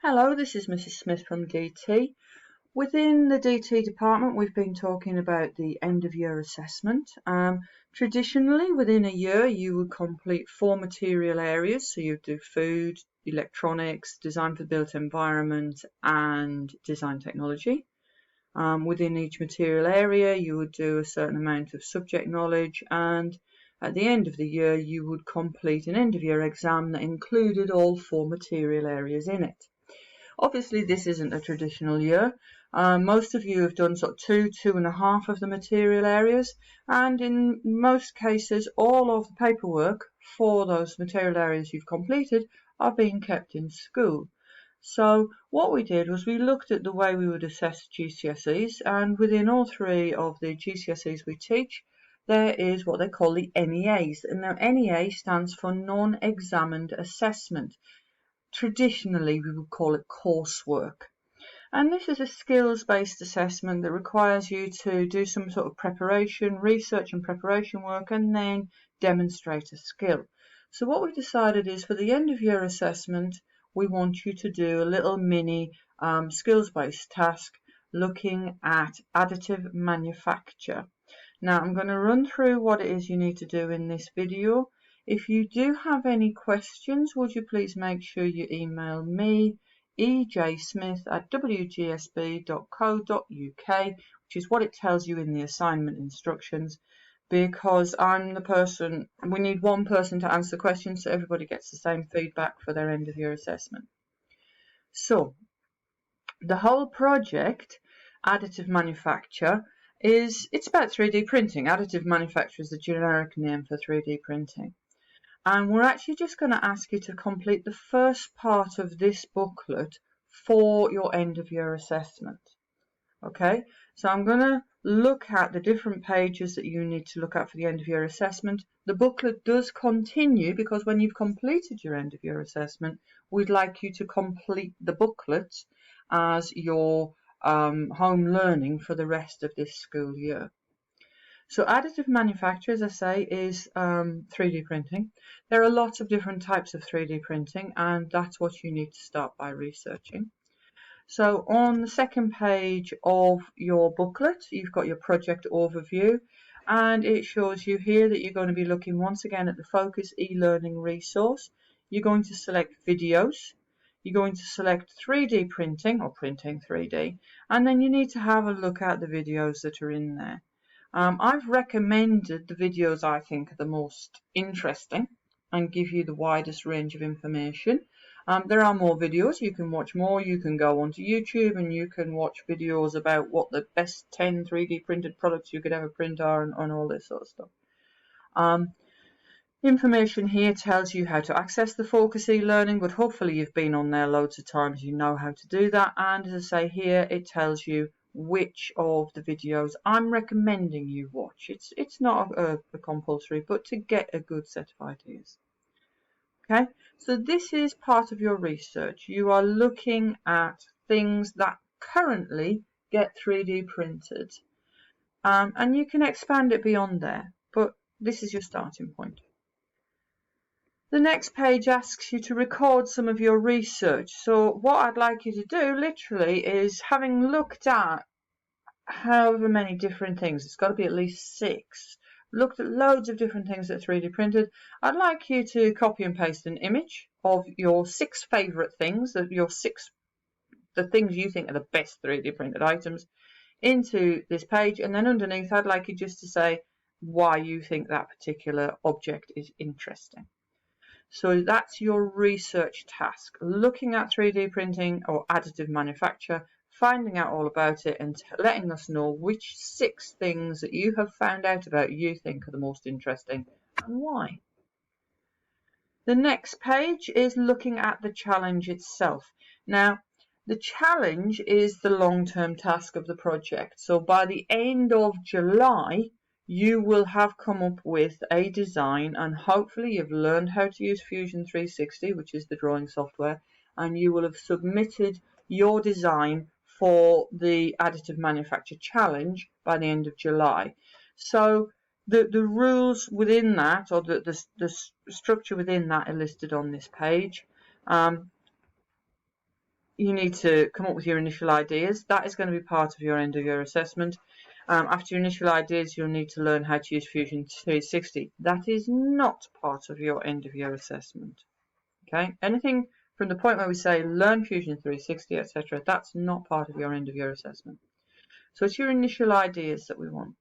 Hello, this is Mrs. Smith from DT. Within the DT department, we've been talking about the end of year assessment. Traditionally, within a year, you would complete 4 material areas. So you do food, electronics, design for the built environment, and design technology. Within each material area, you would do a certain amount of subject knowledge, and at the end of the year, you would complete an end of year exam that included all 4 material areas in it. Obviously, this isn't a traditional year. Most of you have done sort of 2.5 of the material areas, and in most cases, all of the paperwork for those material areas you've completed are being kept in school. So what we did was we looked at the way we would assess GCSEs, and within all 3 of the GCSEs we teach, there is what they call the NEAs. And now NEA stands for Non-Examined Assessment. Traditionally, we would call it coursework. And this is a skills-based assessment that requires you to do some sort of preparation, research and preparation work, and then demonstrate a skill. So what we've decided is for the end of year assessment, we want you to do a little mini skills-based task looking at additive manufacture. Now, I'm going to run through what it is you need to do in this video. If you do have any questions, would you please make sure you email me, ejsmith@wgsb.co.uk, which is what it tells you in the assignment instructions, because I'm the person, we need one person to answer questions so everybody gets the same feedback for their end of year assessment. So, the whole project, Additive Manufacture, it's about 3D printing. Additive Manufacture is the generic name for 3D printing. And we're actually just going to ask you to complete the first part of this booklet for your end of year assessment. Okay, so I'm going to look at the different pages that you need to look at for the end of year assessment. The booklet does continue because when you've completed your end of year assessment, we'd like you to complete the booklet as your home learning for the rest of this school year. So additive manufacture, as I say, is 3D printing. There are lots of different types of 3D printing, and that's what you need to start by researching. So on the second page of your booklet, you've got your project overview, and it shows you here that you're going to be looking once again at the Focus e-learning resource. You're going to select videos. You're going to select 3D printing or printing 3D, and then you need to have a look at the videos that are in there. I've recommended the videos I think are the most interesting and give you the widest range of information. There are more videos. You can watch more. You can go onto YouTube and you can watch videos about what the best 10 3D printed products you could ever print are and all this sort of stuff. Information here tells you how to access the Focus e-learning, but hopefully you've been on there loads of times. You know how to do that. And as I say here, it tells you which of the videos I'm recommending you watch. It's not a compulsory, but to get a good set of ideas. Okay, so this is part of your research. You are looking at things that currently get 3D printed, and you can expand it beyond there, but this is your starting point. The next page asks you to record some of your research. So what I'd like you to do literally is, having looked at however many different things, it's got to be at least 6, looked at loads of different things that are 3D printed, I'd like you to copy and paste an image of your 6 favourite things, the things you think are the best 3D printed items, into this page, and then underneath I'd like you just to say why you think that particular object is interesting. So that's your research task, looking at 3D printing or additive manufacture, finding out all about it and letting us know which 6 things that you have found out about you think are the most interesting and why. The next page is looking at the challenge itself. Now, the challenge is the long-term task of the project. So by the end of July, you will have come up with a design, and hopefully you've learned how to use Fusion 360, which is the drawing software, and you will have submitted your design for the Additive Manufacture Challenge by the end of July. So the rules within that, or the structure within that, are listed on this page. you need to come up with your initial ideas. That is going to be part of your end of year assessment. After your initial ideas, you'll need to learn how to use Fusion 360. That is not part of your end of year assessment. Okay, anything from the point where we say learn Fusion 360, etc., that's not part of your end of year assessment. So it's your initial ideas that we want.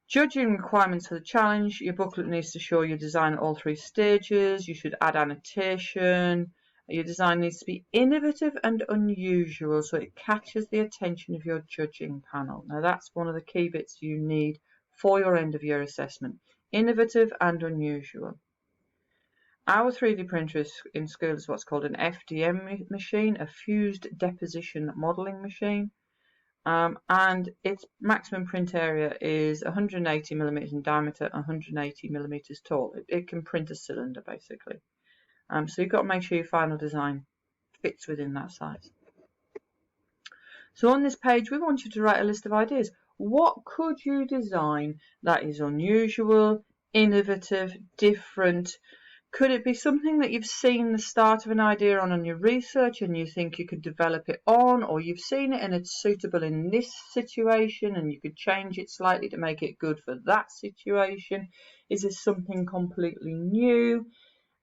Judging requirements for the challenge, your booklet needs to show your design at all 3 stages. You should add annotation. Your design needs to be innovative and unusual so it catches the attention of your judging panel. Now that's one of the key bits you need for your end of year assessment. Innovative and unusual. Our 3D printer in school is what's called an FDM machine, a fused deposition modelling machine. And its maximum print area is 180 millimeters in diameter, 180 millimeters tall. It can print a cylinder basically. So you've got to make sure your final design fits within that size. So on this page, we want you to write a list of ideas. What could you design that is unusual, innovative, different? Could it be something that you've seen the start of an idea on your research and you think you could develop it on, or you've seen it and it's suitable in this situation and you could change it slightly to make it good for that situation? Is this something completely new?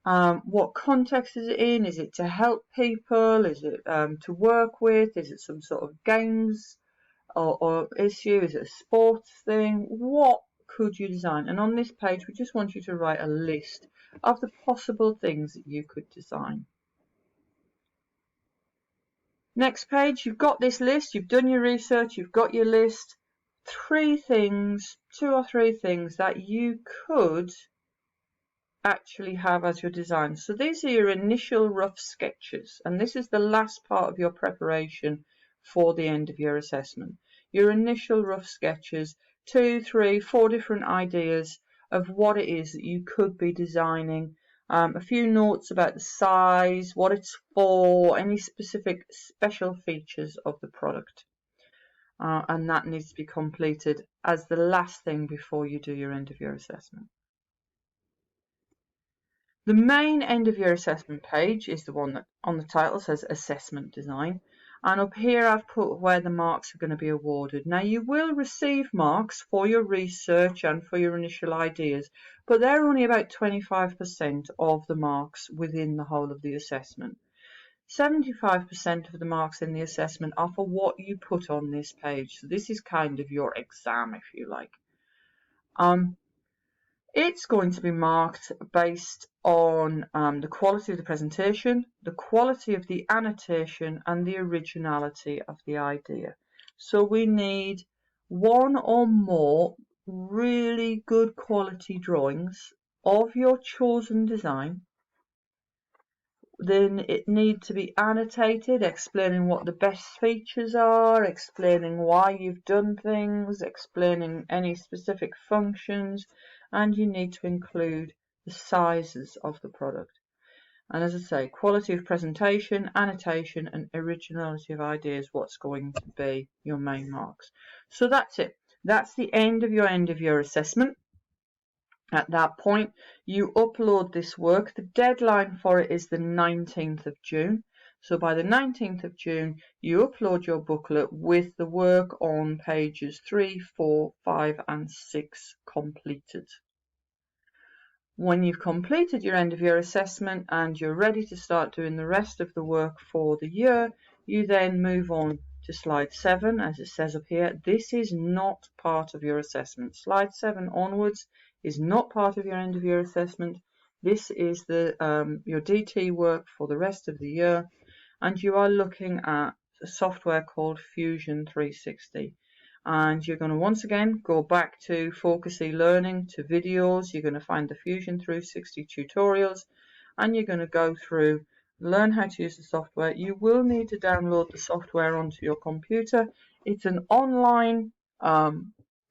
What context is it in? Is it to help people? Is it to work with? Is it some sort of games or issue? Is it a sports thing? What could you design? And on this page, we just want you to write a list of the possible things that you could design. Next page, you've got this list, you've done your research, you've got your list. 2 or 3 things that you could actually have as your design. So these are your initial rough sketches, and this is the last part of your preparation for the end of your assessment. Your initial rough sketches, 2, 3, 4 different ideas of what it is that you could be designing, a few notes about the size, what it's for, any specific special features of the product. And that needs to be completed as the last thing before you do your end of year assessment. The main end of year assessment page is the one that on the title says assessment design, and up here I've put where the marks are going to be awarded. Now you will receive marks for your research and for your initial ideas, but they're only about 25% of the marks within the whole of the assessment. 75% of the marks in the assessment are for what you put on this page. So this is kind of your exam, if you like. It's going to be marked based on the quality of the presentation, the quality of the annotation, and the originality of the idea. So we need 1 or more really good quality drawings of your chosen design. Then it needs to be annotated, explaining what the best features are, explaining why you've done things, explaining any specific functions, and you need to include the sizes of the product. And as I say, quality of presentation, annotation, and originality of ideas, what's going to be your main marks. So that's it. That's the end of your assessment. At that point, you upload this work. The deadline for it is the 19th of June. So by the 19th of June, you upload your booklet with the work on pages 3, 4, 5, and 6 completed. When you've completed your end of year assessment and you're ready to start doing the rest of the work for the year, you then move on to slide 7, as it says up here. This is not part of your assessment. Slide 7 onwards is not part of your end of year assessment. This is the your DT work for the rest of the year, and you are looking at a software called Fusion 360. And you're going to once again go back to Focus e-learning, to videos. You're going to find the Fusion 360 tutorials, and you're going to go through, learn how to use the software. You will need to download the software onto your computer. It's an online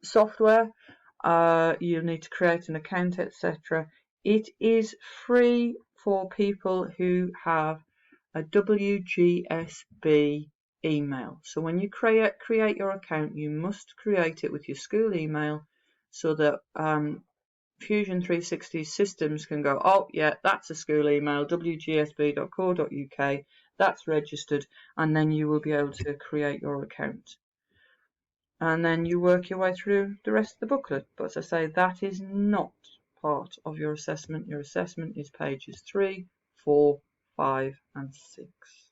software. You need to create an account, etc. It is free for people who have a WGSB email. So when you create your account, you must create it with your school email so that Fusion 360 systems can go, oh yeah, that's a school email, wgsb.co.uk, that's registered, and then you will be able to create your account. And then you work your way through the rest of the booklet. But as I say, that is not part of your assessment. Your assessment is pages 3, 4, 5 and 6.